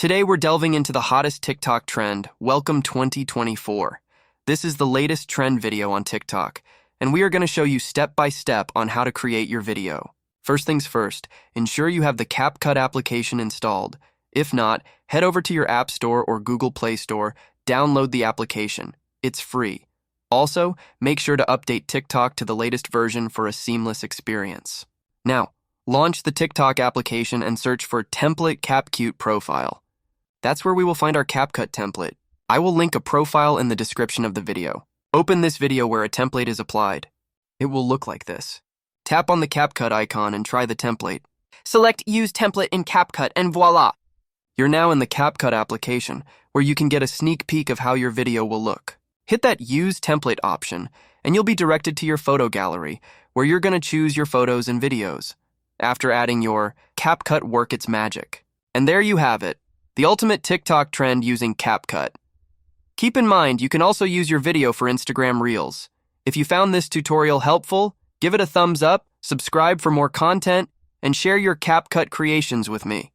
Today we're delving into the hottest TikTok trend, Welcome 2024. This is the latest trend video on TikTok, and we are going to show you step by step on how to create your video. First things first, ensure you have the CapCut application installed. If not, head over to your App Store or Google Play Store, download the application. It's free. Also, make sure to update TikTok to the latest version for a seamless experience. Now, launch the TikTok application and search for Template CapCut Profile. That's where we will find our CapCut template. I will link a profile in the description of the video. Open this video where a template is applied. It will look like this. Tap on the CapCut icon and try the template. Select Use Template in CapCut and voila! You're now in the CapCut application, where you can get a sneak peek of how your video will look. Hit that Use Template option, and you'll be directed to your photo gallery, where you're going to choose your photos and videos. After adding your CapCut work its magic. And there you have it, the ultimate TikTok trend using CapCut. Keep in mind, you can also use your video for Instagram Reels. If you found this tutorial helpful, give it a thumbs up, subscribe for more content, and share your CapCut creations with me.